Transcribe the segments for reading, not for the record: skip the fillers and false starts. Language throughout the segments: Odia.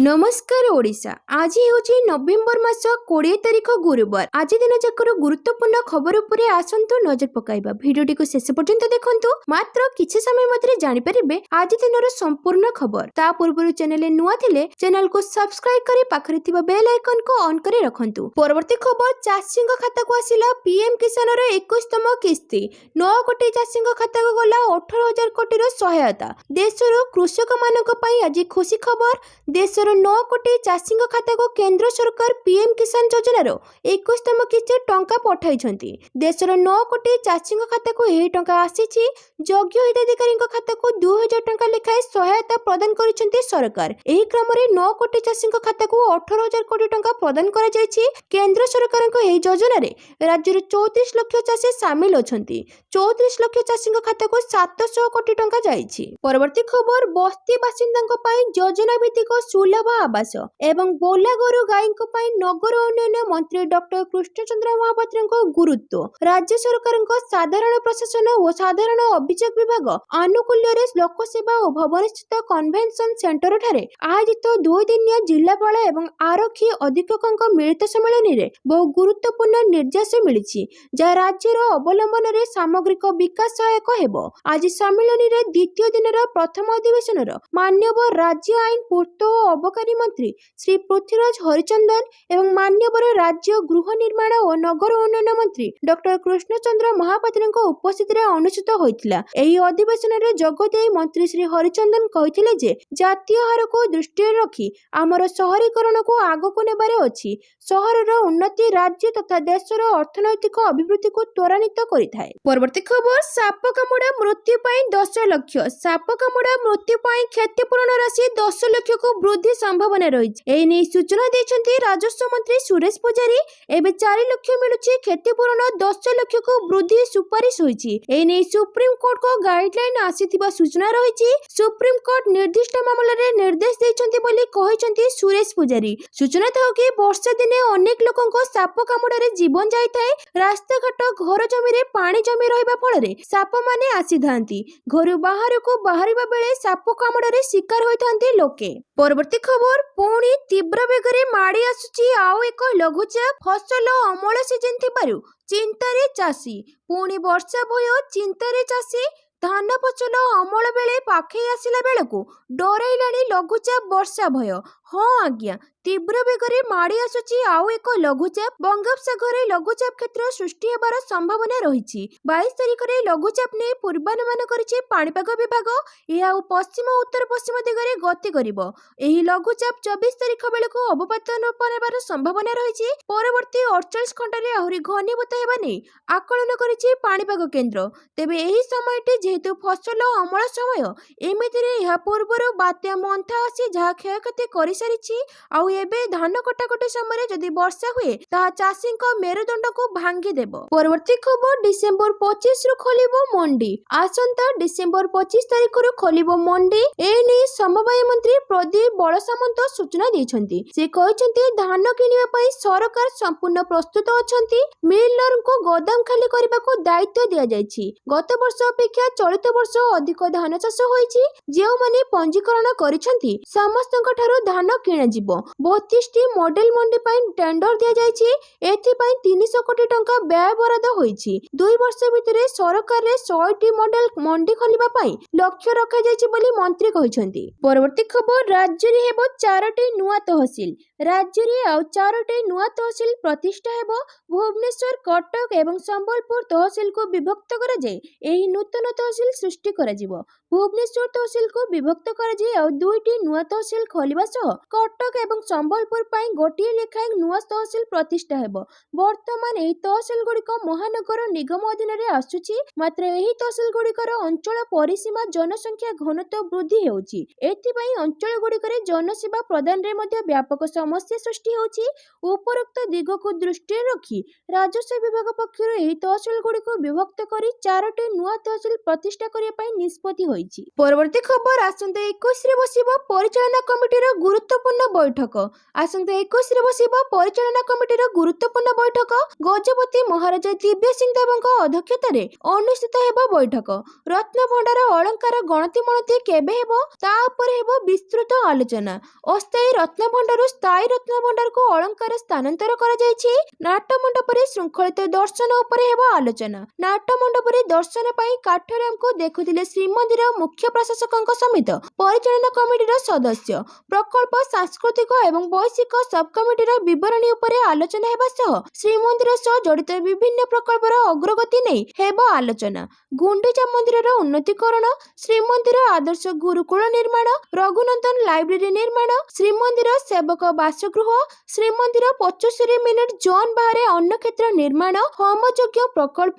नमस्कार ओडिशा। आज हेउछि नवेम्बर मास 20 तारिख गुरुवार। आज दिन जाकर गुरुत्वपूर्ण खबर उपरे आसंतु नजर पकाइबा। भिडियोटी को शेष पर्यंत देखंतु। मात्र किछि समय मध्य जानि परिबे आज दिनर संपूर्ण खबर। ता पूर्वरु चैनल नुआ थिले चैनल को सब्सक्राइब करी पाखरे थिबा बेल आइकन को ऑन करे रखंतु। परवर्ती खबर चाषीଙ୍କ खाता को आसिला पीएम किसान रो 21तम किस्ती। 9 कोटी चाषीଙ୍କ खाता को गला 18000 कोटी रो सहायता। देशर कृषक मानक पई आज खुशी खबर। देशर 9 कोटी चाषीଙ୍କ खाता को केंद्र सरकार पीएम किसान योजनार 21तम किस्ती टंका पठाइछंती। देशर 9 कोटी चाषीଙ୍କ खाता को एही टंका आसीछि। योग्य हिताधिकारीଙ୍କ खाता को 2000 टंका लेखाए सहायता प्रदान करिसेंती सरकार। एही क्रम रे 9 कोटी चाषीଙ୍କ खाता को 18000 कोटी टंका प्रदान करा जायछि। केंद्र सरकारଙ୍କ एही योजना रे राज्यर 34 लाख चाषी शामिल अछंती। 34 लाख चाषीଙ୍କ खाता को 700 कोटी टंका जायछि। परवर्ती खबर बस्ती बासिंदाଙ୍କ पई योजना भित्तिक सुलभ आवास एवं बोला गोरु गाईଙ୍କ पई नगर उन्नयन मंत्री डॉक्टर कृष्णचंद्र महापात्रଙ୍କ गुरुत्व। राज्य सरकारଙ୍କ साधारण प्रशासन और साधारण अभियोग विभाग आनुकूल्य लोकसेवा और भवन स्थित कन्वेंशन सेंटर ठारे आयोजित 2 दिनिया जिलापाल एवं आरक्षी अधीक्षकଙ୍କ मिलित सम्मेलन रे बहु गुरुत्वपूर्ण निर्देश मिलिछि जा राज्यर अवलंबन रे सामग्रिक विकास सहायक हेबो। आज सम्मेलन रे द्वितीय दिनर प्रथम अधिवेशन मान्यवर राज्य आईन पूर्त और अबकारी मंत्री श्री पृथ्वीराज हरिचंदन एवं मान्यवर राज्य गृह निर्माण और नगर उन्नयन मंत्री डॉक्टर कृष्णचंद्र महापात्रଙ୍କ उपस्थित रे अनुष्ठित होइतिला। एही अधिवेशन रे जोगदेई मंत्री श्री हरिचंदन कहिथिले जे जातीय हार को दृष्टि रखी आमर शहरीकरण को आगको नेबारे अछि। शहरर उन्नति राज्य तथा देशर अर्थनैतिक अभिवृद्धि को त्वरान्वित करिथाय। परवर्ती खबर साप कामुड़ा मृत्यु पई 10 लाख। साप कामुड़ा मृत्यु पई क्षतिपूरण राशि 10 लाख को वृद्धि संभावना रहिछि। एही नै सूचना दैछन्ती राजस्व मंत्री सुरेश पुजारी। एबे 4 लाख मिलुछि क्षतिपूरण 10 लाख को वृद्धि सुपारिश होइछि। एही नै सुप्रीम कोर्ट को गाइडलाइन आसीथिबा सूचना रहिछि। सुप्रीम कोर्ट निर्दिष्ट मामला रे निर्देश दैछन्ती बोली कहिछन्ती सुरेश पुजारी। सूचना थाउ कि वर्षा दिने अनेक लोकंको साप कामुड़ा रे जीवन जाइथाय। रास्ता घाट घर जमी रे पानी जमी रहिबा फल रे साप माने आसीथांती। घर बाहर को बाहरिबा बेले साप कामुड़ा रे शिकार होइथांती लोके। परवर्ती खबर पुणी तीव्र बेगरे माड़ी आसुची आउ एक लघुचाप। फसल अमल सीजन थिबारु चिंतारे चाषी। पुणी वर्षा भय चिंतारे चाषी। धान फसल अमल बेले पाखे आसिला बेलकु डराइलाणी लघुचाप वर्षा भय। हाँ आज्ञा तीव्र बेगरे माड़ी आसुची आउ एक लघुचाप। बंगोपसागर लघुचाप क्षेत्र सृष्टि हेबार संभावना रहिछि। 22 तारिख रे लघुचाप ने पूर्वानुमान करिछि पाणीपाग विभाग। यह पश्चिम उत्तर पश्चिम दिगरे गति करिवो। एही लघुचाप 24 तारिख बेलकु अवपातन हेबार संभावना रहिछि। परवर्ती 48 घंटा रे आहुरी घनीभूत हेबा नै आकलन करिछि पाणीपाग केन्द्र। तेबे एही समयटी जेहेतु फसल अमल समय एमिति रे यह पूर्वर बात्या मंथा आसी जहा क्षयक्षति करि सारिछि। आउ एबे धान कटाकटी समय जदि वर्षा हुए ता चाषी मेरुदंड को भांगी देबो। परवर्ती खबर डिसेंबर 25 रु खोलिबो मंडी। आसंता डिसेंबर 25 तारिख रु खोलिबो मंडी। एनी समवाय मंत्री प्रदीप बळसामंत सूचना दैछन्ती। से कहिसन्ती धान किनिबा पई सरकार संपूर्ण प्रस्तुत अछन्ती। मिलर को गोदाम खाली करबा को दायित्व दिया जायछि। गत वर्ष अपेक्षा चलित वर्ष अधिक धान चाष होईछि। जेउ माने पंजीकरण करिसन्ती समस्तक ठारो धान किना जिवो। 32टी मॉडल मंडी पई टेंडर दिया जायछि। एथि पई 300 कोटी टंका व्यय बराद होईछि। 2 वर्ष भितरे सरकार रे 100टी मॉडल मंडी खोलिबा पई लक्ष्य रखा जायछि बोली मंत्री कहिसन्ती। परवर्ती खबर राज्य रे हेबो 4टी नुआ तहसील। राज्य रे आ 4टी नुआ तहसील प्रतिष्ठा हेबो। भुवनेश्वर कटक एवं संबलपुर तहसील को विभक्त करा जाय एही नूतन तहसील सृष्टि करा जिवो। भुवनेश्वर तहसील को विभक्त करा जाय आ 2टी नुआ तहसील खोलिबा सह कटक एवं संबलपुर पई गोटिए लेखाएं नुआ तहसील प्रतिष्ठा हेबो। वर्तमान एही तहसील गुड़िक महानगर निगम अधीन रे आसुछि। मात्र एही तहसील गुड़िकर अंचल परिसीमा जनसंख्या घनत्व वृद्धि हेउछि। एथि पई अंचल गुड़िकरे जनसेवा प्रदान रे मध्ये व्यापक समस्या सृष्टि हेउछि। उपरोक्त दिग को दृष्टि रखी राजस्व विभाग पक्षरु एही तहसील गुड़िक विभक्त करी 4टी नुआ तहसील प्रतिष्ठा करिया पई निष्पत्ति होईछि। परवर्ती खबर आसंता 21 रे बसिबो परिचालना कमिटीर गुरुत्वपूर्ण बैठक। ଆସନ୍ତା 21ରେ ବସିବ ପରିଚାଳନା କମିଟିର ଗୁରୁତ୍ୱପୂର୍ଣ୍ଣ ବୈଠକ। ଗଜପତି ମହାରାଜା ଦିବ୍ୟ ସିଂ ଦେବଙ୍କ ଅଧ୍ୟକ୍ଷତାରେ ଅନୁଷ୍ଠିତ ହେବ ବୈଠକ। ରତ୍ନଭଣ୍ଡାର ଅଳଙ୍କାର ଗଣତି ମଣତି କେବେ ହେବ ତା ଉପରେ ହେବ ବିସ୍ତୃତ ଆଲୋଚନା। ଅସ୍ଥାୟୀ ରତ୍ନଭଣ୍ଡାରରୁ ସ୍ଥାୟୀ ରତ୍ନଭଣ୍ଡାରକୁ ଅଳଙ୍କାର ସ୍ଥାନାନ୍ତର କରାଯାଇଛି। ନାଟମଣ୍ଡପରେ ଶୃଙ୍ଖଳିତ ଦର୍ଶନ ଉପରେ ହେବ ଆଲୋଚନା। ନାଟମଣ୍ଡପରେ ଦର୍ଶନ ପାଇଁ କାଠରାମଙ୍କୁ ଦେଖୁଥିଲେ ଶ୍ରୀମନ୍ଦିର ମୁଖ୍ୟ ପ୍ରଶାସକଙ୍କ ସମେତ ପରିଚାଳନା କମିଟିର ସଦସ୍ୟ। ପ୍ରକଳ୍ପ ସାଂସ୍କୃତିକ ଏବଂ ବୈଷୟିକ ସବକମିଟିର ବିବରଣୀ ଉପରେ ଆଲୋଚନା ହେବା ସହ ଶ୍ରୀମନ୍ଦିର ସହ ଜଡ଼ିତ ବିଭିନ୍ନ ପ୍ରକଳ୍ପର ଅଗ୍ରଗତି ନେଇ ହେବ ଆଲୋଚନା। ଗୁଣ୍ଡିଚା ମନ୍ଦିରର ଉନ୍ନତିକରଣ, ଶ୍ରୀମନ୍ଦିର ଆଦର୍ଶ ଗୁରୁକୁଳ ନିର୍ମାଣ, ରଘୁନନ୍ଦନ ଲାଇବ୍ରେରୀ ନିର୍ମାଣ, ଶ୍ରୀମନ୍ଦିର ସେବକ ବାସଗୃହ, ଶ୍ରୀମନ୍ଦିର 75 ମିନିଟ୍ ଜୋନ୍ ବାହାରେ ଅନ୍ନକ୍ଷେତ୍ର ନିର୍ମାଣ, ହୋମଯଜ୍ଞ ପ୍ରକଳ୍ପ,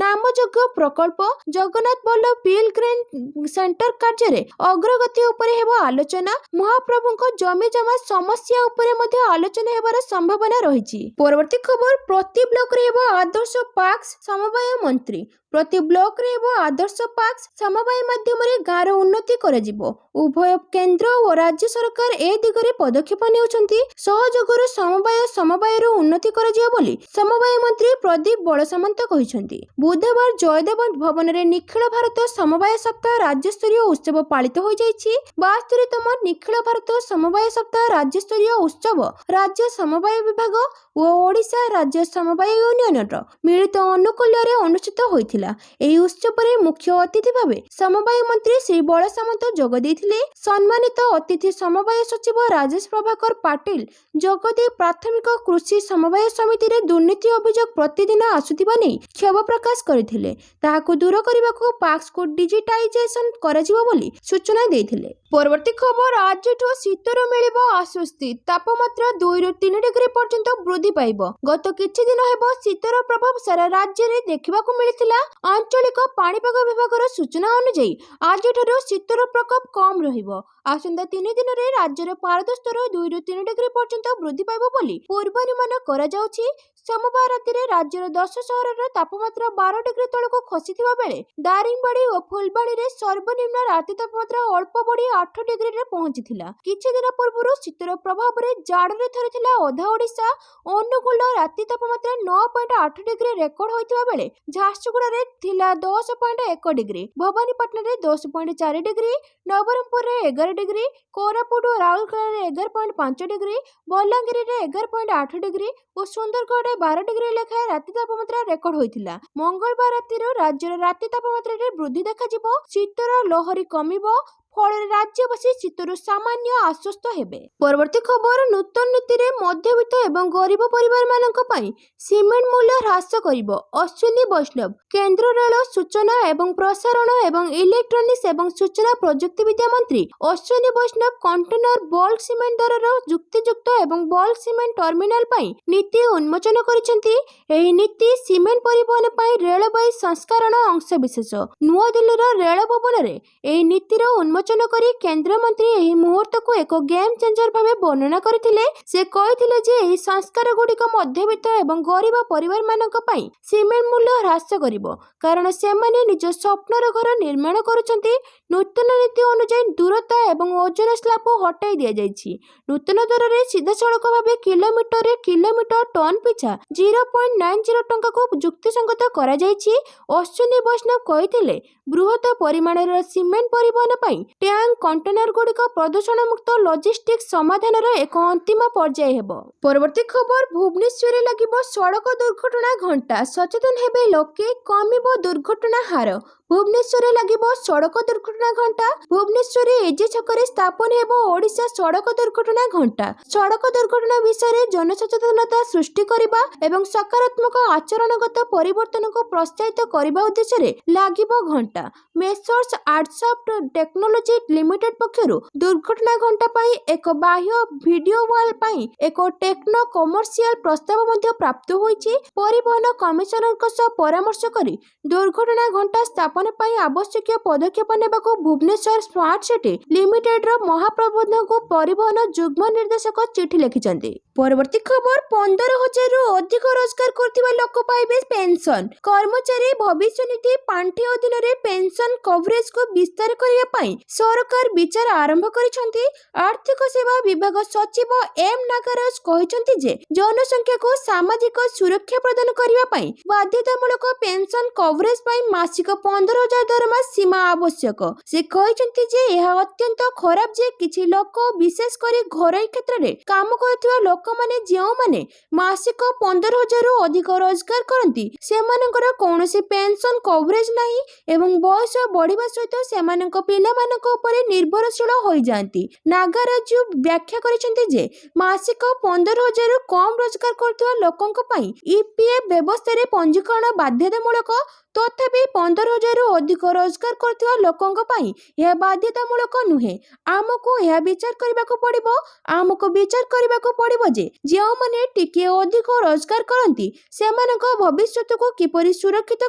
ନାମଯଜ୍ଞ ପ୍ରକଳ୍ପ, ଜଗନ୍ନାଥ ବଲ୍ଲଭ ପିଲଗ୍ରିମ ସେଣ୍ଟର କାର୍ଯ୍ୟରେ ଅଗ୍ରଗତି ଉପରେ ହେବ ଆଲୋଚନା। ମହାପ୍ରଭୁଙ୍କ ଜମିଜମା ସମସ୍ୟା ଉପରେ ମଧ୍ୟ ଆଲୋଚନା ହେବାର ସମ୍ଭାବନା ରହିଛି। ପରବର୍ତ୍ତୀ ଖବର, ପ୍ରତି ବ୍ଲକରେ ହେବ ଆଦର୍ଶ ପାର୍କ ସମବାୟ ମନ୍ତ୍ରୀ। ପ୍ରତି ବ୍ଲକରେ ହେବ ଆଦର୍ଶ ପାର୍କ ସମବାୟ ମାଧ୍ୟମରେ ଗାଁର ଉନ୍ନତି କରାଯିବ। ଉଭୟ କେନ୍ଦ୍ର ଓ ରାଜ୍ୟ ସରକାର ଏ ଦିଗରେ ପଦକ୍ଷେପ ନେଉଛନ୍ତି। ସହଯୋଗରୁ ସମବାୟର ଉନ୍ନତି କରାଯିବ ବୋଲି ସମବାୟ ମନ୍ତ୍ରୀ ପ୍ରଦୀପ ବଳସାମନ୍ତ କହିଛନ୍ତି। ବୁଧବାର ଜୟଦେବ ଭବନରେ ନିଖିଳ ଭାରତ ସମବାୟ ସପ୍ତାହ ରାଜ୍ୟସ୍ତରୀୟ ଉତ୍ସବ ପାଳିତ ହୋଇଯାଇଛି। 72ତମ ନିଖିଳ ଭାରତ ସମବାୟ ସପ୍ତାହ ରାଜ୍ୟସ୍ତରୀୟ ଉତ୍ସବ ରାଜ୍ୟ ସମବାୟ ବିଭାଗ ଓ ଓଡ଼ିଶା ରାଜ୍ୟ ସମବାୟ ୟୁନିୟନର ମିଳିତ ଅନୁକୂଲ୍ୟରେ ଅନୁଷ୍ଠିତ ହୋଇଥିଲା। ଏହି ଉତ୍ସବରେ ମୁଖ୍ୟ ଅତିଥି ଭାବେ ସମବାୟ ମନ୍ତ୍ରୀ ଶ୍ରୀ ବଳସାମନ୍ତ ଯୋଗ ଦେଇଥିଲେ। ସମ୍ମାନିତ ଅତିଥି ସମବାୟ ସଚିବ ରାଜେଶ ପ୍ରଭାକର ପାଟିଲ ଯୋଗଦେଇ ପ୍ରାଥମିକ କୃଷି ସମବାୟ ସମିତିରେ ଦୁର୍ନୀତି ଅଭିଯୋଗ ପ୍ରତିଦିନ ଆସୁଥିବା ନେଇ କ୍ଷୋଭ ପ୍ରକାଶ କରିଥିଲେ। ତାହାକୁ ଦୂର କରିବାକୁ ପାର୍କସକୁ ଡିଜିଟାଇଜେସନ କରାଯିବ ବୋଲି ସୂଚନା ଦେଇଥିଲେ। ପରବର୍ତ୍ତୀ ଖବର, ଆଜିଠୁ ଶୀତରୁ ମିଳିବ ଆଶ୍ୱସ୍ତି। ତାପମାତ୍ରା 2ରୁ 3 ଡିଗ୍ରୀ ପର୍ଯ୍ୟନ୍ତ ବୃଦ୍ଧି ପାଇବ। ଗତ କିଛି ଦିନ ହେବ ଶୀତର ପ୍ରଭାବ ସାରା ରାଜ୍ୟରେ ଦେଖିବାକୁ ମିଳିଥିଲା। ଆଞ୍ଚଳିକ ପାଣିପାଗ ବିଭାଗର ସୂଚନା ଅନୁଯାୟୀ ଆଜିଠାରୁ ଶୀତର ପ୍ରକୋପ କମ୍ ରହିବ। ଆସନ୍ତା 3 ଦିନରେ ରାଜ୍ୟର ପାରଦ ସ୍ତର 2ରୁ 3 ଡିଗ୍ରୀ ପର୍ଯ୍ୟନ୍ତ ବୃଦ୍ଧି ପାଇବ ବୋଲି ପୂର୍ବାନୁମାନ କରାଯାଉଛି। ସୋମବାର ରାତିରେ ରାଜ୍ୟର 10 ସହରର ତାପମାତ୍ରା 12 ଡିଗ୍ରୀ ତଳକୁ ଖସିଥିବା ବେଳେ ଦାରିଙ୍ଗବାଡ଼ି ଓ ଫୁଲବାଣୀରେ ସର୍ବନିମ୍ନ ରାତି ତାପମାତ୍ରା ଅଳ୍ପ ବଢ଼ି 8 ଡିଗ୍ରୀରେ ପହଞ୍ଚିଥିଲା। କିଛି ଦିନ ପୂର୍ବରୁ ଶୀତର ପ୍ରଭାବରେ ଜାଡ଼ରେ ଥରିଥିଲା ଅଧା ଓଡ଼ିଶା। ଅନୁଗୁଳର ରାତି ତାପମାତ୍ରା 9.8 ଡିଗ୍ରୀ ରେକର୍ଡ ହୋଇଥିବା ବେଳେ ଝାରସୁଗୁଡ଼ାରେ ଥିଲା 10.1 ଡିଗ୍ରୀ, ଭବାନୀପାଟଣାରେ 10.4 ଡିଗ୍ରୀ, ନବରଙ୍ଗପୁରରେ 11 ଡିଗ୍ରୀ, କୋରାପୁଟ ଓ ରାଉରକେଲାରେ 11.5 ଡିଗ୍ରୀ, ବଲାଙ୍ଗୀରରେ 11.8 ଡିଗ୍ରୀ ଓ ସୁନ୍ଦରଗଡ଼ରେ 12 ଡିଗ୍ରୀ ଲେଖାଏଁ ରାତି ତାପମାତ୍ରା ରେକର୍ଡ ହୋଇଥିଲା। ମଙ୍ଗଳବାର ରାତିରୁ ରାଜ୍ୟର ରାତି ତାପମାତ୍ରାରେ ବୃଦ୍ଧି ଦେଖାଯିବ। ଶୀତର ଲହରୀ କମିବ, ଫଳରେ ରାଜ୍ୟବାସୀ ଶୀତରୁ ସାମାନ୍ୟ ଆଶ୍ୱସ୍ତ ହେବେ। ପରବର୍ତ୍ତୀ ଖବର, ନୂତନ ନୀତିରେ ମଧ୍ୟବିତ୍ତ ଏବଂ ଗରିବ ପରିବାରମାନଙ୍କ ପାଇଁ ସିମେଣ୍ଟ ମୂଲ୍ୟ ହ୍ରାସ କରିବ ଅଶ୍ୱିନୀ ବୈଷ୍ଣବ। କେନ୍ଦ୍ର ରେଳ, ସୂଚନା ଏବଂ ପ୍ରସାରଣ ଏବଂ ଇଲେକ୍ଟ୍ରୋନିକ୍ସ ଏବଂ ସୂଚନା ପ୍ରଯୁକ୍ତିବିଦ୍ୟା ମନ୍ତ୍ରୀ Ashwini Vaishnaw container bulk cement ଦରର ଯୁକ୍ତିଯୁକ୍ତ ଏବଂ ବଲ୍କ ସିମେଣ୍ଟ ଟର୍ମିନାଲ ପାଇଁ ନୀତି ଉନ୍ମୋଚନ କରିଛନ୍ତି। ଏହି ନୀତି ସିମେଣ୍ଟ ପରିବହନ ପାଇଁ ରେଳବାଇ ସଂସ୍କାରଣ ଅଂଶବିଶେଷ। ନୂଆଦିଲ୍ଲୀର ରେଳ ଭବନରେ ଏହି ନୀତିର ଉନ୍ମୋଚନ କରି କେନ୍ଦ୍ରମନ୍ତ୍ରୀ ଏହି ମୁହୂର୍ତ୍ତକୁ ଏକ ଗେମ୍ ଚେଞ୍ଜର ଭାବେ ବର୍ଣ୍ଣନା କରିଥିଲେ। ସେ କହିଥିଲେ ଯେ ଏହି ସଂସ୍କାର ଗୁଡ଼ିକ ମଧ୍ୟବିତ୍ତ ଏବଂ ଗରିବ ପରିବାରମାନଙ୍କ ପାଇଁ ସିମେଣ୍ଟ ମୂଲ୍ୟ ହ୍ରାସ କରିବ, କାରଣ ସେମାନେ ନିଜ ସ୍ୱପ୍ନର ଘର ନିର୍ମାଣ କରୁଛନ୍ତି। ନୂତନ ନୀତି ଅନୁଯାୟୀ ଦୂରତା ଏବଂ ଓଜନ ସ୍ଲାବକୁ ହଟାଇ ଦିଆଯାଇଛି। ନୂତନ ଦରରେ ସିଧାସଳଖ ଭାବେ କିଲୋମିଟର ଟନ୍ ପିଛା 0.90 ଟଙ୍କାକୁ ଯୁକ୍ତିସଙ୍ଗତ କରାଯାଇଛି। ଅଶ୍ୱିନୀ ବୈଷ୍ଣବ କହିଥିଲେ, ବୃହତ ପରିମାଣର ସିମେଣ୍ଟ ପରିବହନ ପାଇଁ ଟ୍ୟାଙ୍କ କଣ୍ଟେନର ଗୁଡ଼ିକ ପ୍ରଦୂଷଣମୁକ୍ତ ଲଜିଷ୍ଟିକ୍ସ ସମାଧାନର ଏକ ଅନ୍ତିମ ପର୍ଯ୍ୟାୟ ହେବ। ପରବର୍ତ୍ତୀ ଖବର, ଭୁବନେଶ୍ୱରରେ ଲାଗିବ ସଡ଼କ ଦୁର୍ଘଟଣା ଘଣ୍ଟା। ସଚେତନ ହେବେ ଲୋକେ, କମିବ ଦୁର୍ଘଟଣା ହାର। ଭୁବନେଶ୍ୱରରେ ଲାଗିବ ସଡ଼କ ଦୁର୍ଘଟଣା ଘଣ୍ଟା। ଭୁବନେଶ୍ୱରରେ ଏଜି ଛକରେ ସ୍ଥାପନ ହେବ ଓଡ଼ିଶା ସଡ଼କ ଦୁର୍ଘଟଣା ଘଣ୍ଟା। ସଡ଼କ ଦୁର୍ଘଟଣା ବିଷୟରେ ଜନସଚେତନତା ସୃଷ୍ଟି କରିବା ଏବଂ ସକାରାତ୍ମକ ଆଚରଣଗତ ପରିବର୍ତ୍ତନକୁ ପ୍ରୋତ୍ସାହିତ କରିବା ଉଦ୍ଦେଶ୍ୟରେ ଲାଗିବ ଘଣ୍ଟା। ମେସର୍ସ ଆଡସଫ୍ଟ ଟେକ୍ନୋଲୋଜି ଲିମିଟେଡ୍ ପକ୍ଷରୁ ଦୁର୍ଘଟଣା ଘଣ୍ଟା ପାଇଁ ଏକ ବାହ୍ୟ ଭିଡିଓ ୱାଲ୍ ପାଇଁ ଏକ ଟେକ୍ନୋ କମର୍ସିଆଲ ପ୍ରସ୍ତାବ ମଧ୍ୟ ପ୍ରାପ୍ତ ହୋଇଛି। ପରିବହନ କମିଶନରଙ୍କ ସହ ପରାମର୍ଶ କରି ଦୁର୍ଘଟଣା ଘଣ୍ଟା ସ୍ଥାପନ ଦମନ ପାଇଁ ଆବଶ୍ୟକୀୟ ପଦକ୍ଷେପ ନେବାକୁ ଭୁବନେଶ୍ୱର ସ୍ମାର୍ଟ ସିଟି ଲିମିଟେଡର ମହାପ୍ରବନ୍ଧକଙ୍କୁ ପରିବହନ ଯୁଗ୍ମ ନିର୍ଦ୍ଦେଶକ ଚିଠି ଲେଖିଛନ୍ତି। ପରବର୍ତ୍ତୀ ଖବର 15,000ରୁ ଅଧିକ ରୋଜଗାର କରୁଥିବା ଲୋକ ପାଇବେ ପେନସନ। କର୍ମଚାରୀ ଭବିଷ୍ୟନିଧି ପାଣ୍ଠି ଅଧୀନରେ ପେନସନ କଭରେଜକୁ ବିସ୍ତାର କରିବା ପାଇଁ ସରକାର ବିଚାର ଆରମ୍ଭ କରିଛନ୍ତି। ଆର୍ଥିକ ସେବା ବିଭାଗ ସଚିବ ଏମ୍ ନାଗରାଜ କହିଛନ୍ତି ଯେ ଜନସଂଖ୍ୟାକୁ ସାମାଜିକ ସୁରକ୍ଷା ପ୍ରଦାନ କରିବା ପାଇଁ ବାଧ୍ୟତାମୂଳକ ପେନସନ କଭରେଜ ପାଇଁ ମାସିକ 15,000 ଦରମା ସୀମା ଆବଶ୍ୟକ। ସେ କହିଛନ୍ତି ଯେ ଏହା ଅତ୍ୟନ୍ତ ଖରାପ ଯେ କିଛି ଲୋକ ବିଶେଷ କରି ଘରୋଇ କ୍ଷେତ୍ରରେ କାମ କରୁଥିବା ଲୋକମାନେ ଯେଉଁମାନେ ମାସିକ 15,000ରୁ ଅଧିକ ରୋଜଗାର କରନ୍ତି ସେମାନଙ୍କର କୌଣସି ପେନସନ କଭରେଜ ନାହିଁ ଏବଂ ବୟସ ବଢିବା ସହିତ ସେମାନଙ୍କ ପିଲାମାନଙ୍କ ଉପରେ ନିର୍ଭରଶୀଳ ହୋଇଯାଆନ୍ତି। ନାଗାରାଜୁ ବ୍ୟାଖ୍ୟା କରିଛନ୍ତି ଯେ ମାସିକ 15,000ରୁ କମ୍ ରୋଜଗାର କରୁଥିବା ଲୋକଙ୍କ ପାଇଁ ଇପିଏଫ୍ ବ୍ୟବସ୍ଥାରେ ପଞ୍ଜୀକରଣ ବାଧ୍ୟତାମୂଳକ, ତଥାପି 15,000ରୁ ଅଧିକ ରୋଜଗାର କରୁଥିବା ଲୋକଙ୍କ ପାଇଁ ଏହା ବାଧ୍ୟତାମୂଳକ ନୁହେଁ। ଆମକୁ ଏହା ବିଚାର କରିବାକୁ ପଡ଼ିବ। ଆମକୁ ବିଚାର କରିବାକୁ ପଡ଼ିବ ଯେ ଯେଉଁମାନେ ଟିକିଏ ଅଧିକ ରୋଜଗାର କରନ୍ତି ସେମାନଙ୍କ ଭବିଷ୍ୟତକୁ କିପରି ସୁରକ୍ଷିତ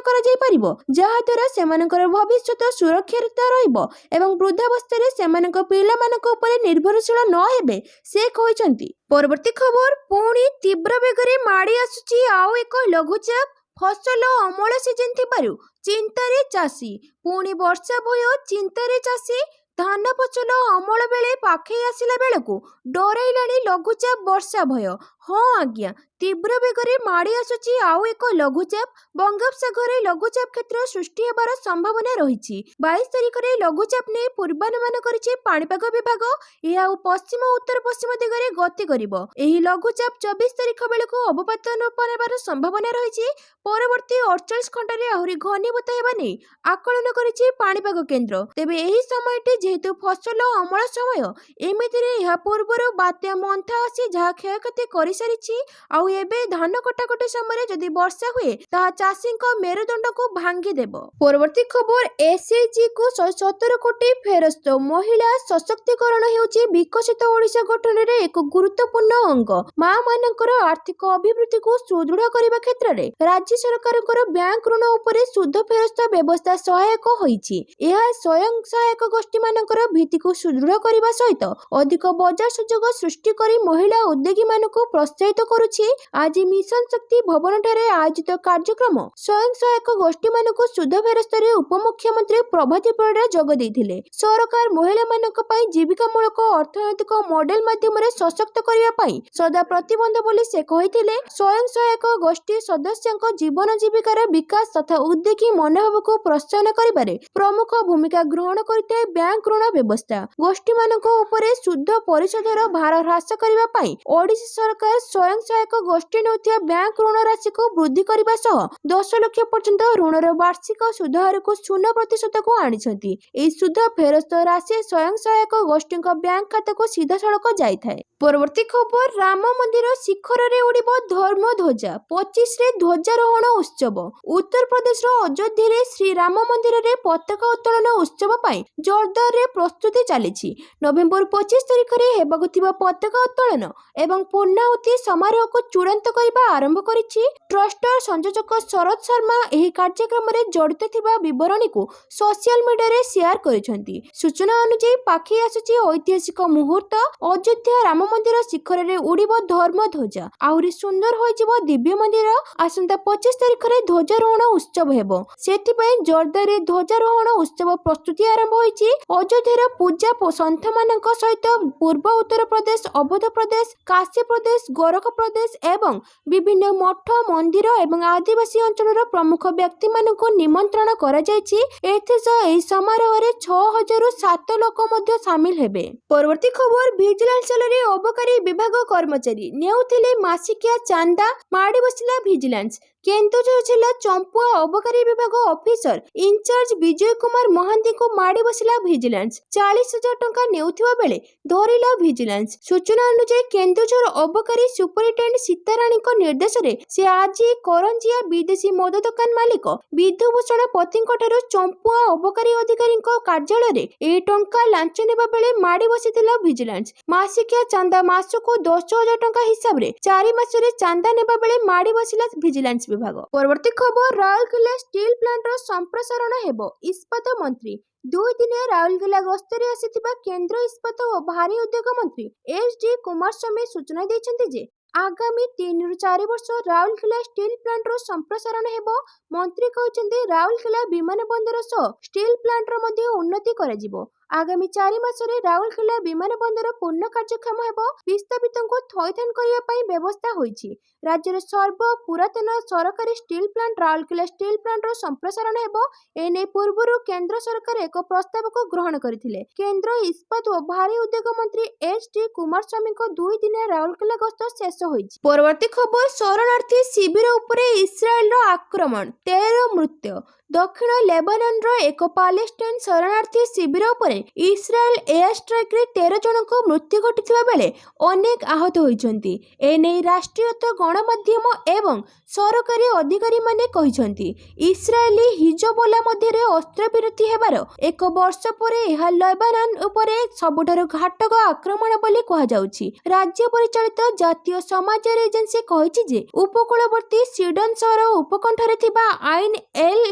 କରାଯାଇପାରିବ, ଯାହାଦ୍ୱାରା ସେମାନଙ୍କର ଭବିଷ୍ୟତ ସୁରକ୍ଷିତ ରହିବ ଏବଂ ବୃଦ୍ଧାବସ୍ଥାରେ ସେମାନଙ୍କ ପିଲାମାନଙ୍କ ଉପରେ ନିର୍ଭରଶୀଳ ନ ହେବେ, ସେ କହିଛନ୍ତି। ପରବର୍ତ୍ତୀ ଖବର ପୁଣି ତୀବ୍ର ବେଗରେ ମାଡ଼ି ଆସୁଛି ଆଉ ଏକ ଲଘୁଚାପ। ଫସଲ ଅମଳ ସିଜନ ଥିବାରୁ ଚିନ୍ତାରେ ଚାଷୀ। ପୁଣି ବର୍ଷା ଭୟ ଚିନ୍ତାରେ ଚାଷୀ। ଧାନ ଫସଲ ଅମଳ ବେଳେ ପାଖେଇ ଆସିଲା ବେଳକୁ ଡରାଇଲାଣି ଲଘୁଚାପ ବର୍ଷା ଭୟ। ହଁ ଆଜ୍ଞା, ତୀବ୍ର ବେଗରେ ମାଡ଼ି ଆସୁଛି ଆଉ ଏକ ଲଘୁଚାପ। ବଙ୍ଗୋପସାଗରରେ ଲଘୁଚାପ କ୍ଷେତ୍ର ସୃଷ୍ଟି ହେବାର ସମ୍ଭାବନା ରହିଛି। 22 ତାରିଖରେ ଲଘୁଚାପ ନେଇ ପୂର୍ବାନୁମାନ କରିଛି ପାଣିପାଗ ବିଭାଗ। ଏହା ପଶ୍ଚିମ ଉତ୍ତର ପଶ୍ଚିମ ଦିଗରେ ଗତି କରିବ। ଏହି ଲଘୁଚାପ 24 ତାରିଖ ବେଳକୁ ଅବପାତନ ହେବାର ସମ୍ଭାବନା ରହିଛି। ପରବର୍ତ୍ତୀ 48 ଘଣ୍ଟାରେ ଆହୁରି ଘନୀଭୂତ ହେବା ନେଇ ଆକଳନ କରିଛି ପାଣିପାଗ କେନ୍ଦ୍ର। ତେବେ ଏହି ସମୟଟି ଯେହେତୁ ଫସଲ ଅମଳ ସମୟ, ଏମିତିରେ ଏହା ପୂର୍ବରୁ ବାତ୍ୟା ମନ୍ଥା ଆସି ଯାହା କ୍ଷୟକ୍ଷତି କରିସାରିଛି। ଆଉ ଏବେ ଧାନ କଟାକଟି ସମୟରେ ଯଦି ବର୍ଷା ହୁଏ ତାହା ଚାଷୀଙ୍କ ମେରୁଦଣ୍ଡକୁ ଭାଙ୍ଗିଦେବ। ପରବର୍ତ୍ତୀ ଖବର ଏସଏଚଜିକୁ 17 କୋଟି ଫେରସ୍ତ। ମହିଳା ସଶକ୍ତିକରଣ ହେଉଛି ବିକଶିତ ଓଡ଼ିଶା ଗଠନରେ ଏକ ଗୁରୁତ୍ୱପୂର୍ଣ୍ଣ ଅଙ୍ଗ। ମା ମାନଙ୍କର ଆର୍ଥିକ ଅଭିବୃଦ୍ଧିକୁ ସୁଦୃଢ଼ କରିବା କ୍ଷେତ୍ରରେ ରାଜ୍ୟ ସରକାରଙ୍କର ବ୍ୟାଙ୍କ ଋଣ ଉପରେ ସୁଧ ଫେରସ୍ତ ବ୍ୟବସ୍ଥା ସହାୟକ ହୋଇଛି। ଏହା ସ୍ୱୟଂ ସହାୟକ ଗୋଷ୍ଠୀମାନଙ୍କର ଭିତ୍ତିକୁ ସୁଦୃଢ଼ କରିବା ସହିତ ଅଧିକ ବଜାର ସୁଯୋଗ ସୃଷ୍ଟି କରି ମହିଳା ଉଦ୍ୟୋଗୀମାନଙ୍କୁ ପ୍ରୋତ୍ସାହିତ କରୁଛି। ଆଜି ମିଶନ ଶକ୍ତି ଭବନଠାରେ ଆୟୋଜିତ କାର୍ଯ୍ୟକ୍ରମ ସ୍ୱୟଂ ସହାୟକ ଗୋଷ୍ଠୀମାନଙ୍କୁ ସୁଧ ଫେରସ୍ତରେ ଉପମୁଖ୍ୟମନ୍ତ୍ରୀ ପ୍ରଭାତୀ ପରିଡ଼ା ଯୋଗ ଦେଇଥିଲେ। ସରକାର ମହିଳାମାନଙ୍କ ପାଇଁ ଜୀବିକାମୂଳକ ଅର୍ଥନୈତିକ ମଡେଲ ମାଧ୍ୟମରେ ସଶକ୍ତ କରିବା ପାଇଁ ସଦା ପ୍ରତିବଦ୍ଧ ବୋଲି ସେ କହିଥିଲେ। ସ୍ୱୟଂ ସହାୟକ ଗୋଷ୍ଠୀ ସଦସ୍ୟଙ୍କ ଜୀବନ ଜୀବିକାର ବିକାଶ ତଥା ଉଦ୍ୟୋଗୀ ମନୋଭାବକୁ ପ୍ରୋତ୍ସାହନ କରିବାରେ ପ୍ରମୁଖ ଭୂମିକା ଗ୍ରହଣ କରିଥାଏ ବ୍ୟାଙ୍କ ଋଣ ବ୍ୟବସ୍ଥା। ଗୋଷ୍ଠୀମାନଙ୍କ ଉପରେ ସୁଧ ପରିଶୋଧର ଭାର ହ୍ରାସ କରିବା ପାଇଁ ଓଡ଼ିଶା ସରକାର ସ୍ୱୟଂ ସହାୟକ ଗୋଷ୍ଠୀ ନେଉଥିବା ବ୍ୟାଙ୍କ ଋଣ ରାଶିକୁ ବୃଦ୍ଧି କରିବା ସହ 10 ଲକ୍ଷ ପର୍ଯ୍ୟନ୍ତ ଋଣର ବାର୍ଷିକ ସୁଧ ହାରକୁ 0% ଆଣିଛନ୍ତି। ଏହି ସୁଧ ଫେରସ୍ତ ରାଶି ସ୍ୱୟଂ ସହାୟକ ଗୋଷ୍ଠୀଙ୍କ ବ୍ୟାଙ୍କ ଖାତାକୁ ସିଧାସଳଖ ଯାଇଥାଏ। ପରବର୍ତ୍ତୀ ଖବର ରାମ ମନ୍ଦିର ଶିଖରରେ ଉଡ଼ିବ ଧର୍ମ ଧ୍ୱଜା। 25ରେ ଧ୍ୱଜାରୋହଣ ଉତ୍ସବ। ଉତ୍ତରପ୍ରଦେଶର ଅଯୋଧ୍ୟାରେ ଶ୍ରୀରାମ ମନ୍ଦିରରେ ପତାକା ଉତ୍ତୋଳନ ଉତ୍ସବ ପାଇଁ ଜୋରଦାରରେ ପ୍ରସ୍ତୁତି ଚାଲିଛି। ନଭେମ୍ବର 25 ତାରିଖରେ ହେବାକୁ ଥିବା ପତାକା ଉତ୍ତୋଳନ ଏବଂ ପୂର୍ଣ୍ଣାହୁତି ସମାରୋହକୁ ଚୂଡ଼ାନ୍ତ କରିବା ଆରମ୍ଭ କରିଛି। ଟ୍ରଷ୍ଟର ସଂଯୋଜକ ଶରତ ଶର୍ମା ଏହି କାର୍ଯ୍ୟକ୍ରମରେ ଜଡ଼ିତ ଥିବା ବିବରଣୀକୁ ସୋସିଆଲ ମିଡିଆରେ ସେୟାର କରିଛନ୍ତି। ସୂଚନା ଅନୁଯାୟୀ ପାଖେଇ ଆସୁଛି ଐତିହାସିକ ମୁହୂର୍ତ୍ତ। ଅଯୋଧ୍ୟା ରାମ ମନ୍ଦିର ଶିଖରରେ ଉଡ଼ିବ ଧର୍ମ ଧ୍ୱଜା। ଆହୁରି ସୁନ୍ଦର ହୋଇଯିବ ଦିବ୍ୟ ମନ୍ଦିର। ଆସନ୍ତା 25 ତାରିଖରେ ଧ୍ୱଜାରୋହଣ ଉତ୍ସବ ହେବ। ସେଥିପାଇଁ ଜୋରଦାରରେ ଧ୍ୱଜାରୋହଣ ଉତ୍ସବ ପ୍ରସ୍ତୁତି ଆରମ୍ଭ ହୋଇଛି। ଅଯୋଧ୍ୟାର ପୂଜା ସନ୍ଥମାନଙ୍କ ସହିତ ପୂର୍ବ ଉତ୍ତରପ୍ରଦେଶ, ଅବଧପ୍ରଦେଶ, କାଶୀ ପ୍ରଦେଶ, ଗୋରଖ ପ୍ରଦେଶ ଏବଂ ବିଭିନ୍ନ ମଠ, ମନ୍ଦିର ଏବଂ ଆଦିବାସୀ ଅଞ୍ଚଳର ପ୍ରମୁଖ ବ୍ୟକ୍ତିମାନଙ୍କୁ ନିମନ୍ତ୍ରଣ କରାଯାଇଛି। ଏଥିସହ ଏହି ସମାରୋହରେ 6,000ରୁ 7 ଲୋକ ମଧ୍ୟ ସାମିଲ ହେବେ। ପରବର୍ତ୍ତୀ ଖବର ଭିଜିଲାନ୍ସ ଜାଲରେ ଅବକାରୀ ବିଭାଗ କର୍ମଚାରୀ ନେଉଥିଲେ ମାସିକିଆ ଚାନ୍ଦା, ମାଡ଼ି ବସିଲା ଭିଜିଲାନ୍ସ। କେନ୍ଦୁଝର ଜିଲ୍ଲା ଚମ୍ପୁଆ ଅବକାରୀ ବିଭାଗ ଅଫିସର ଇନଚାର୍ଜ ବିଜୟ କୁମାର ମହାନ୍ତିଙ୍କୁ ମାଡ଼ି ବସିଲା ଭିଜିଲାନ୍ସ। 40,000 ଟଙ୍କା ନେଉଥିବା ବେଳେ ଧରିଲା ଭିଜିଲାନ୍ସ। ସୂଚନା ଅନୁଯାୟୀ କେନ୍ଦୁଝର ଅବକାରୀ ସୁପରିଟେଣ୍ଡେଣ୍ଟ ସୀତାରାଣୀଙ୍କ ନିର୍ଦ୍ଦେଶରେ ସେ ଆଜି କରଞ୍ଜିଆ ବିଦେଶୀ ମଦ ଦୋକାନ ମାଲିକ ବିଧୁଭୂଷଣ ପତିଙ୍କଠାରୁ ଚମ୍ପୁଆ ଅବକାରୀ ଅଧିକାରୀଙ୍କ କାର୍ଯ୍ୟାଳୟରେ ଏହି ଟଙ୍କା ଲାଞ୍ଚ ନେବା ବେଳେ ମାଡ଼ି ବସିଥିଲା ଭିଜିଲାନ୍ସ। ମାସିକିଆ ଚାନ୍ଦା ମାସକୁ 10,000 ଟଙ୍କା ହିସାବରେ 4 ମାସରେ ଚାନ୍ଦା ନେବା ବେଳେ ମାଡ଼ି ବସିଲା ଭିଜିଲାନ୍ସ ବିଭାଗ। विभाग। परवर्ती खबर राउरकेला स्टील प्लांटर संप्रसारण हेबो इस्पात मंत्री 2 दिनिया राउरकेला गस्तरे आसिथिबा केंद्र इस्पात और भारी उद्योग मंत्री एच.डी. कुमारस्वामी सूचना दैछन्ति जे आगामी 3 रु 4 वर्ष राउरकेला स्टील प्लांटर संप्रसारण हेबो। मंत्री कहते राउरकेला विमान बंदर सह स्टील प्लांटर मध्ये उन्नति कराजिबो। आगामी 4 मासरे राउरकेला विमान बंदर पूर्ण कार्यक्षम हेबो। विस्थापितंको थैथान करिया पई व्यवस्था होईछि। राज्यर सर्व पुरातन सरकारी स्टील प्लांट राउरकेला स्टील प्लांटर संप्रसारण हेबो। एने पूर्वरु केंद्र सरकार एक प्रस्ताव को ग्रहण करथिले। केंद्र इस्पात और भारी उद्योग मंत्री एच.डी. कुमारस्वामी को 2 दिनिया राउरकेला गस्त शेष होईछि। परवर्ती खबर शरणार्थी शिविर उपरे इस्राएल रो आक्रमण 13 मृत्यु। दक्षिण लेबानन रो एक पालेस्टाइन शरणार्थी शिविर उपरे इस्राएल एयर स्ट्राइक रे 13 जन को मृत्यु घटिथिबा बेले अनेक आहत होइछन्ति। एने राष्ट्रीय गणमाध्यम एवं सरकारी अधिकारी माने कहिछन्ति इस्राएली हिजबोला मध्य अस्त्रविरति हेबार 1 वर्ष परे एहा लेबानन उपरे सबुठारु घातक आक्रमण बोली कहा जाउछि। राज्य परिचालित जातीय समाचार एजेंसी कहिछि जे उपकूलवर्ती स्वीडन शहर उपकंठरे थिबा आइन एल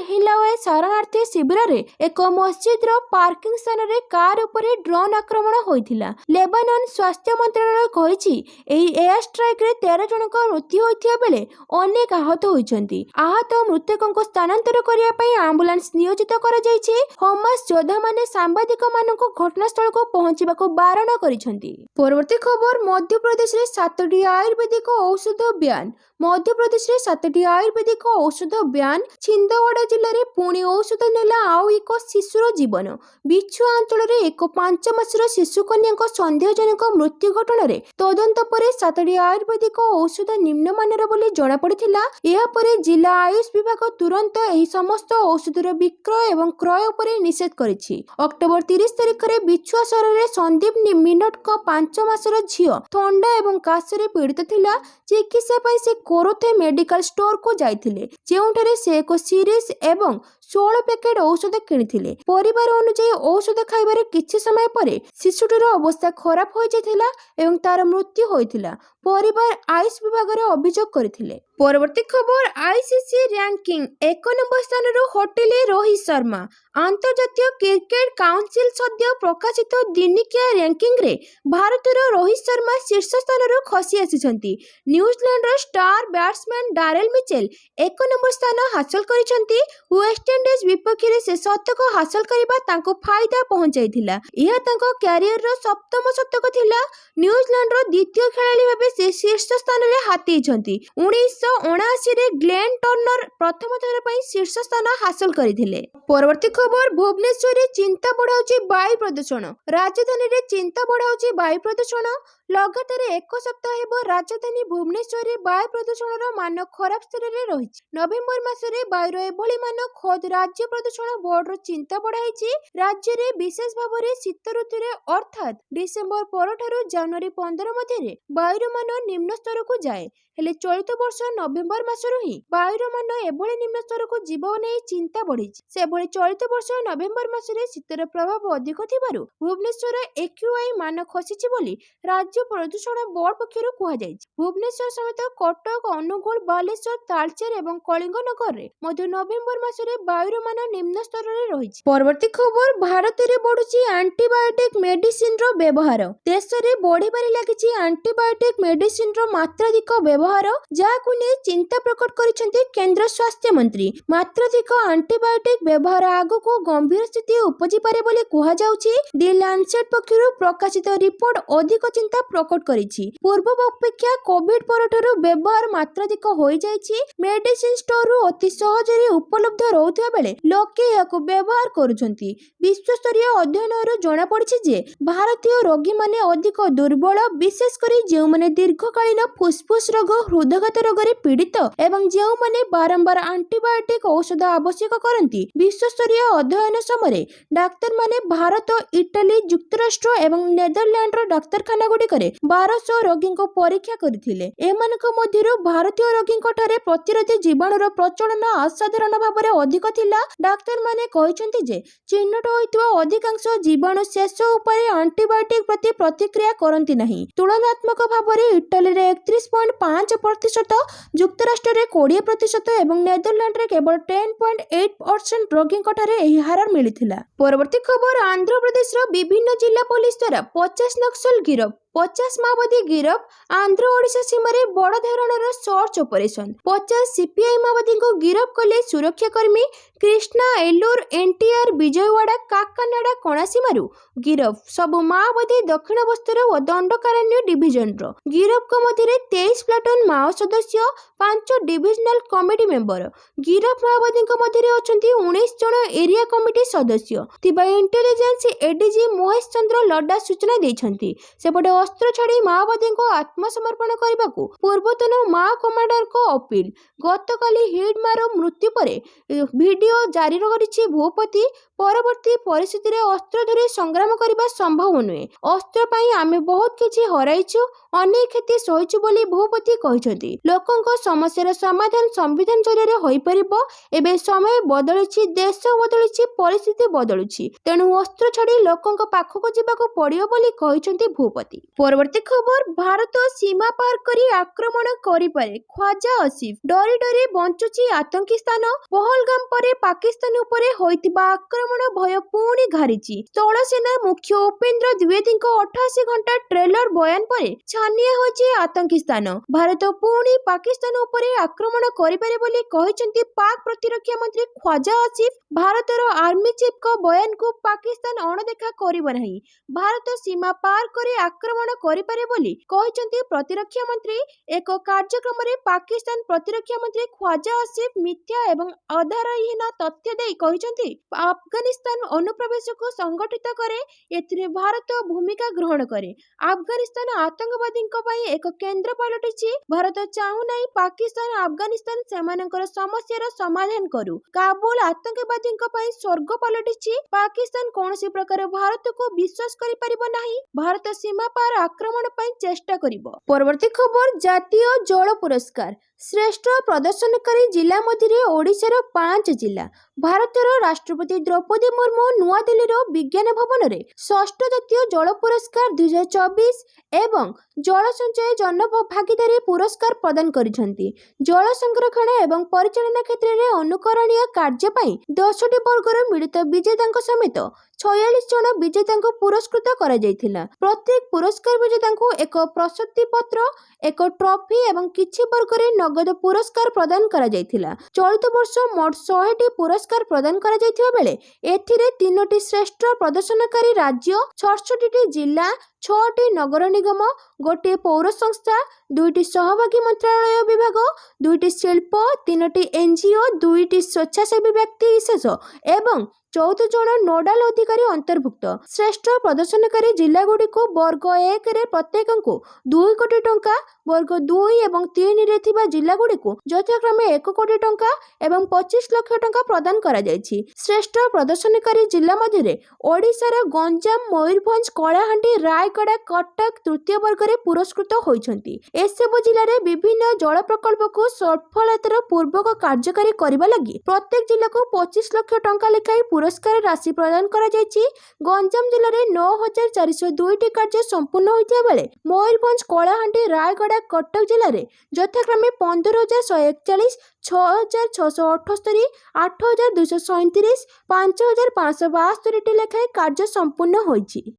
हिलावे शरणार्थी शिविर रे एक मस्जिद रो पार्किंग स्थान रे कार उपरे ड्रोन आक्रमण होइथिला। लेबानन स्वास्थ्य मंत्रालय कहिछि एही एयर स्ट्राइक रे 13 जनक मृत्यु होइथिया बेले अनेक आहत होइछन्ति। आहत मृतकंको स्थानांतर करिया पई एम्बुलेंस नियोजित करा जाइछि। हमास योद्धा माने सांबादिक माननको घटनास्थल को पहुंचिबा को बारण करिछन्ति। परवर्ती खबर मध्य प्रदेश रे 7टी आयुर्वेदिक औषध ब्यान। मध्य प्रदेश रे 7टी आयुर्वेदिक औषध ब्यान। छिंदवाड़ा जिल्ला रे पुणी औषध नेला आउ एक शिशुर जीवन। बिछुआ अंचल रे एक 5 मासर शिशु कन्या संदेहजनक मृत्यु घटना रे तदंत परे 7टी आयुर्वेदिक औषध निम्नमानर बोली जणा पड़िथिला। एहा परे जिला आयुष विभाग तुरंत एही समस्त औषधर विक्रय एवं क्रय उपरे निषेध करिछि। अक्टोबर 30 तारिख रे बिछुआ शहर रे संदीप मिनट को 5 मासर झियो थंडा एवं काशरे पीड़ित थिला। चिकित्सा पई से कोरोथे मेडिकल स्टोर को जाइथिले जेउठारे से एक सीरीज एवं 16 पैकेट औषध किଣିଥିଲେ। परिवार अनुसार औषध खाइबार किछि समय परे शिशुटीर अवस्था खराब हो जाइथिला एवं तार मृत्यु होइथिला। परिवार आयुष विभाग रे अभियोग करथिले। परवर्ती खबर आईसीसी रैंकिंग 1 नंबर स्थान रो हटिले रोहित शर्मा। अंतर्जातीय क्रिकेट काउंसिल सद्य प्रकाशित दिनिकिया रैंकिंग रे भारतर रोहित शर्मा शीर्ष स्थान रो खसी आसिछन्ति। न्यूजीलैंड रो star batsman Daryl Mitchell 1 number स्थान हासिल करिछन्ति। वेस्ट इंडीज विपक्ष रे से शतक हासिल करबा तांको फायदा पहुंचाइथिला। यह तांको कैरियर रो सप्तम शतक थिला। न्यूजीलैंड रो द्वितीय खेलाड़ी भाबे से शीर्ष स्थान रे हातीछन्ति। 1979 रे ग्लेन टर्नर प्रथम थर पई शीर्ष स्थान हासिल करिथिले। परवर्ती खबर भुवनेश्वर रे चिंता बढ़ाउची वायु प्रदूषण। राजधानी रे चिंता बढ़ाउची वायु प्रदूषण। लगातार 1 सप्ताह हेबो राजधानी भुवनेश्वर रे वायु प्रदूषण मान खराब स्तर रे रहिछि। नवेम्बर मासरे वायुर एभली मान खोद राज्य प्रदूषण बोर्ड रो चिंता बढ़ाइछि। राज्य रे विशेष भाव रे शीत ऋतु रे अर्थात डिसेंबर परठारु जनवरी 15 मध्य रे वायुर मान निम्न स्तर को जाए। हेले चलित वर्ष नवेम्बर मासरु ही वायुर मान एभली निम्न स्तर को जीव नै चिंता बढ़िछि। से भली चलित वर्ष नवेम्बर मासरे शीतर प्रभाव अधिक थिबारु भुवनेश्वर एक्यूआई मान खसिछि बोली राज्य प्रदूषण बोर्ड पक्षरु कुहा जाइछि। भुवनेश्वर समेत कटक अनुगुल बालेश्वर तालचेर एवं कलिंगनगर रे मध्य नवेम्बर मासरे वायुर मान निम्न स्तर रे रहिछि। परवर्ती खबर भारत रे बढ़ुछि एंटीबायोटिक मेडिसिन रो व्यवहार। देश रे बढ़िबारे लागिछि एंटीबायोटिक मेडिसिन रो मात्राधिक व्यवहार जाहाकु नै चिंता प्रकट करिसेंति केंद्र स्वास्थ्य मंत्री। मात्राधिक एंटीबायोटिक व्यवहार आगु को गंभीर स्थिति उपजि पारे बोली कुहा जाउछि। दी लैंसेट पक्षरु प्रकाशित रिपोर्ट अधिक चिंता प्रकट करिछि। पूर्व अपेक्षा कोविड परठारु व्यवहार मात्राधिक होई जाइछि। मेडिसिन स्टोर रु अति सहजरे उपलब्ध रहउथिबा बेले लोके याकु व्यवहार करूछन्ति। विश्वस्तरीय अध्ययन रो जणा पड़िछि जे भारतीय रोगी माने अधिक दुर्बल, विशेष करी जेउ माने दीर्घकालीन फुसफुस रोग हृदयघात रोग रे पीड़ित एवं जेउ माने बारंबार एंटीबायोटिक औषध आवश्यक करंती। विश्वस्तरीय अध्ययन समय डाक्तर माने भारत, इटाली, युक्तराष्ट्र एवं नेदरलैंड रो डाक्तरखाना गुडी ଦିନକରେ 1200 ରୋଗୀଙ୍କୁ ପରୀକ୍ଷା କରିଥିଲେ। ଏମାନଙ୍କ ମଧ୍ୟରୁ ଭାରତୀୟ ରୋଗୀଙ୍କ ଠାରେ ପ୍ରତିରୋଧୀ ଜୀବାଣୁର ପ୍ରଚଳନ ଅସାଧାରଣ ଭାବରେ ଅଧିକ ଥିଲା। ଡାକ୍ତରମାନେ କହିଛନ୍ତି ଯେ ଚିହ୍ନଟ ହୋଇଥିବା ଅଧିକାଂଶ ଜୀବାଣୁ ଶେଷ ଉପରେ ଆଣ୍ଟିବାୟୋଟିକ୍ ପ୍ରତି ପ୍ରତିକ୍ରିୟା କରନ୍ତି ନାହିଁ। ତୁଳନାତ୍ମକ ଭାବରେ ଇଟାଲୀରେ 31.5%, ଯୁକ୍ତରାଷ୍ଟ୍ରରେ 20% ଏବଂ ନେଦରଲ୍ୟାଣ୍ଡରେ କେବଳ 10.8% ରୋଗୀଙ୍କ ଠାରେ ଏହି ହାର ମିଳିଥିଲା। ପରବର୍ତ୍ତୀ ଖବର, ଆନ୍ଧ୍ରପ୍ରଦେଶର ବିଭିନ୍ନ ଜିଲ୍ଲା ପୋଲିସ ଦ୍ୱାରା 50 ନକ୍ସଲ ଗିରଫ, 50 ମାଓବାଦୀ ଗିରଫ। ଆନ୍ଧ୍ର ଓଡ଼ିଶା ସୀମାରେ ବଡ଼ ଧରଣର ସର୍ଚ୍ଚ ଅପରେସନ। 50 ସିପିଆଇ ମାଓବାଦୀଙ୍କୁ ଗିରଫ କଲେ ସୁରକ୍ଷାକର୍ମୀ। କ୍ରିଷ୍ଣା, ଏଲୁର, ଏନ୍ଟିଆର, ବିଜୟୱାଡା, କାକାନାଡା କଣାସୀମାରୁ ଗିରଫ। ସବୁ ମାଓବାଦୀ ଦକ୍ଷିଣ ବସ୍ତର ଓ ଦଣ୍ଡକାରଣ୍ୟ ଡିଭିଜନର। ଗିରଫଙ୍କ ମଧ୍ୟରେ 23 ପ୍ଲାଟୁନ ମାଓ ସଦସ୍ୟ, 5 ଡିଭିଜନାଲ କମିଟି ମେମ୍ବର। ଗିରଫ ମାଓବାଦୀଙ୍କ ମଧ୍ୟରେ ଅଛନ୍ତି 19 ଜଣ ଏରିଆ କମିଟି ସଦସ୍ୟ ଥିବା ଇଣ୍ଟେଲିଜେନ୍ସ ଏଡିଜି ମହେଶ ଚନ୍ଦ୍ର ଲଡ୍ଡା ସୂଚନା ଦେଇଛନ୍ତି। ସେପଟେ ଅସ୍ତ୍ର ଛାଡ଼ି ମାଓବାଦୀଙ୍କୁ ଆତ୍ମସମର୍ପଣ କରିବାକୁ ପୂର୍ବତନ ମାଓ କମାଣ୍ଡରଙ୍କ ଅପିଲ। ଗତକାଲି ହିଡ୍ମାର ମୃତ୍ୟୁ ପରେ ଭିଡିଓ ଜାରି କରିଛି ଭୂପତି। ପରବର୍ତ୍ତୀ ପରିସ୍ଥିତିରେ ଅସ୍ତ୍ର ଧରି ସଂଗ୍ରାମ କରିବା ସମ୍ଭବ ନୁହେଁ। ଅସ୍ତ୍ର ପାଇଁ ଆମେ ବହୁତ କିଛି ହରାଇଛୁ, ଅନେକ କ୍ଷତି ସହିଛୁ ବୋଲି ଭୂପତି କହିଛନ୍ତି। ଲୋକଙ୍କ ସମସ୍ୟାର ସମାଧାନ ସମ୍ବିଧାନ ଜରିଆରେ ହୋଇପାରିବ। ଏବେ ସମୟ ବଦଳିଛି, ଦେଶ ବଦଳିଛି, ପରିସ୍ଥିତି ବଦଳୁଛି। ତେଣୁ ଅସ୍ତ୍ର ଛାଡ଼ି ଲୋକଙ୍କ ପାଖକୁ ଯିବାକୁ ପଡ଼ିବ ବୋଲି କହିଛନ୍ତି ଭୂପତି। ପରବର୍ତ୍ତୀ ଖବର, ଭାରତ ସୀମା ପାର କରି ଆକ୍ରମଣ କରିପାରେ, ଖ୍ୱାଜା ଆସିଫ। ଡରି ଡରି ବଞ୍ଚୁଛି ଆତଙ୍କିସ୍ତାନ। ପହଲଗାମ ପରେ ପାକିସ୍ତାନ ଉପରେ ହୋଇଥିବା ଆକ୍ରମଣ ଭୟ ପୁଣି ଘାରିଛି। ସ୍ଥଳସେନା ମୁଖ୍ୟ ଉପେନ୍ଦ୍ର ଦ୍ୱିବେଦୀଙ୍କ 88 ଘଣ୍ଟା ଟ୍ରେଲର ବୟାନ ପରେ ଛାନିଆ ହୋଇଛି ଆତଙ୍କିସ୍ତାନ। ଭାରତ ପୁଣି ପାକିସ୍ତାନ ଉପରେ ଆକ୍ରମଣ କରିପାରେ ବୋଲି କହିଛନ୍ତି ପାକ୍ ପ୍ରତିରକ୍ଷା ମନ୍ତ୍ରୀ ଖ୍ୱାଜା ଆସିଫ। ଭାରତର ଆର୍ମି ଚିଫଙ୍କ ବୟାନକୁ ପାକିସ୍ତାନ ଅଣଦେଖା କରିବ ନାହିଁ। ଭାରତ ସୀମା ପାର କରି ଆକ୍ରମଣ କରିପାରେ ବୋଲି କହିଛନ୍ତି ପ୍ରତିରକ୍ଷା ମନ୍ତ୍ରୀ। ଏକ କାର୍ଯ୍ୟକ୍ରମରେ ପାକିସ୍ତାନ ପ୍ରତିରକ୍ଷା ମନ୍ତ୍ରୀ ଖ୍ୱାଜା ଆସିଫ ମିଥ୍ୟା ଏବଂ ଆଧାରହୀନ ତଥ୍ୟ ଦେଇ କହିଛନ୍ତି ଆଫଗାନିସ୍ତାନ ଅନୁପ୍ରବେଶକୁ ସଂଗଠିତ କରେ, ଏଥିରେ ଭାରତ ଭୂମିକା ଗ୍ରହଣ କରେ। ଆଫଗାନିସ୍ତାନ ଆତଙ୍କବାଦୀଙ୍କ ପାଇଁ ଏକ କେନ୍ଦ୍ର ପାଲଟିଛି। ଭାରତ ଚାହୁଁନାହିଁ ପାକିସ୍ତାନ ଆଫଗାନିସ୍ତାନ ସେମାନଙ୍କର ସମସ୍ୟାର ସମାଧାନ କରୁ। କାବୁଲ ଆତଙ୍କବାଦୀଙ୍କ ପାଇଁ ସ୍ୱର୍ଗ ପାଲଟିଛି। ପାକିସ୍ତାନ କୌଣସି ପ୍ରକାର ଭାରତକୁ ବିଶ୍ୱାସ କରିପାରିବ ନାହିଁ। ଭାରତ ସୀମା ପାର ଆକ୍ରମଣ ପାଇଁ ଚେଷ୍ଟା କରିବ। ପରବର୍ତ୍ତୀ ଖବର, ଜାତୀୟ ଜଳ ପୁରସ୍କାର। ଶ୍ରେଷ୍ଠ ପ୍ରଦର୍ଶନକାରୀ ଜିଲ୍ଲା ମଧ୍ୟରେ ଓଡ଼ିଶାର 5 ଜିଲ୍ଲା। ଭାରତର ରାଷ୍ଟ୍ରପତି ଦ୍ରୌପଦୀ ମୁର୍ମୁ ନୂଆଦିଲ୍ଲୀର ବିଜ୍ଞାନ ଭବନରେ ଷଷ୍ଠ ଜାତୀୟ ଜଳ ପୁରସ୍କାର 2024 ଏବଂ ଜଳ ସଞ୍ଚୟ ଜନଭାଗିଦାରୀ ପୁରସ୍କାର ପ୍ରଦାନ କରିଛନ୍ତି। ଜଳ ସଂରକ୍ଷଣ ଏବଂ ପରିଚାଳନା କ୍ଷେତ୍ରରେ ଅନୁକରଣୀୟ କାର୍ଯ୍ୟ ପାଇଁ 10ଟି ବର୍ଗର ମିଳିତ ବିଜେତାଙ୍କ ସମେତ 46 ଜଣ ବିଜେତାଙ୍କୁ ପୁରସ୍କୃତ କରାଯାଇଥିଲା। ପ୍ରତ୍ୟେକ ପୁରସ୍କାର ବିଜେତାଙ୍କୁ ଏକ ପ୍ରଶସ୍ତି ପତ୍ର, ଏକ ଟ୍ରଫି ଏବଂ କିଛି ବର୍ଗରେ ନଗଦ ପୁରସ୍କାର ପ୍ରଦାନ କରାଯାଇଥିଲା। ଚଳିତ ବର୍ଷ ମୋଟ 100ଟି ପୁରସ୍କାର ପ୍ରଦାନ କରାଯାଇଥିବା ବେଳେ ଏଥିରେ 3ଟି ଶ୍ରେଷ୍ଠ ପ୍ରଦର୍ଶନକାରୀ ରାଜ୍ୟ, 66ଟି ଜିଲ୍ଲା, 6ଟି ନଗର ନିଗମ, ଗୋଟିଏ ପୌର ସଂସ୍ଥା, 2ଟି ସହଭାଗୀ ମନ୍ତ୍ରଣାଳୟ ବିଭାଗ, 2ଟି ଶିଳ୍ପ, 3ଟି ଏନଜିଓ, 2ଟି ସ୍ୱେଚ୍ଛାସେବୀ ବ୍ୟକ୍ତି ବିଶେଷ ଏବଂ 14 ଜଣ ନୋଡାଲ ଅଧିକାରୀ ଅନ୍ତର୍ଭୁକ୍ତ। ଶ୍ରେଷ୍ଠ ପ୍ରଦର୍ଶନକାରୀ ଜିଲ୍ଲାଗୁଡ଼ିକୁ ବର୍ଗ 1ରେ ପ୍ରତ୍ୟେକଙ୍କୁ 2 କୋଟି ଟଙ୍କା, ବର୍ଗ 2 ଏବଂ 3ରେ ଥିବା ଜିଲ୍ଲାଗୁଡ଼ିକୁ ଯଥାକ୍ରମେ 1 କୋଟି ଟଙ୍କା ଏବଂ 25 ଲକ୍ଷ ଟଙ୍କା ପ୍ରଦାନ କରାଯାଇଛି। ଶ୍ରେଷ୍ଠ ପ୍ରଦର୍ଶନକାରୀ ଜିଲ୍ଲା ମଧ୍ୟରେ ଓଡ଼ିଶାର ଗଞ୍ଜାମ, ମୟୂରଭଞ୍ଜ, କଳାହାଣ୍ଡି, ରାୟଗଡ଼ା, କଟକ ତୃତୀୟ ବର୍ଗରେ ପୁରସ୍କୃତ ହୋଇଛନ୍ତି। ଏସବୁ ଜିଲ୍ଲାରେ ବିଭିନ୍ନ ଜଳ ପ୍ରକଳ୍ପକୁ ସଫଳତାର ପୂର୍ବକ କାର୍ଯ୍ୟକାରୀ କରିବା ଲାଗି ପ୍ରତ୍ୟେକ ଜିଲ୍ଲାକୁ 25 ଲକ୍ଷ ଟଙ୍କା ଲେଖାଏଁ ପୁରସ୍କାର ରାଶି ପ୍ରଦାନ କରାଯାଇଛି। ଗଞ୍ଜାମ ଜିଲ୍ଲାରେ 9402ଟି କାର୍ଯ୍ୟ ସମ୍ପୂର୍ଣ୍ଣ ହୋଇଥିବା ବେଳେ ମୟୂରଭଞ୍ଜ, କଳାହାଣ୍ଡି, ରାୟଗଡ଼ା, କଟକ ଜିଲ୍ଲାରେ ଯଥାକ୍ରମେ 15141, 6678, 8237, 5572ଟି ଲେଖାଏଁ କାର୍ଯ୍ୟ ସମ୍ପୂର୍ଣ୍ଣ ହୋଇଛି।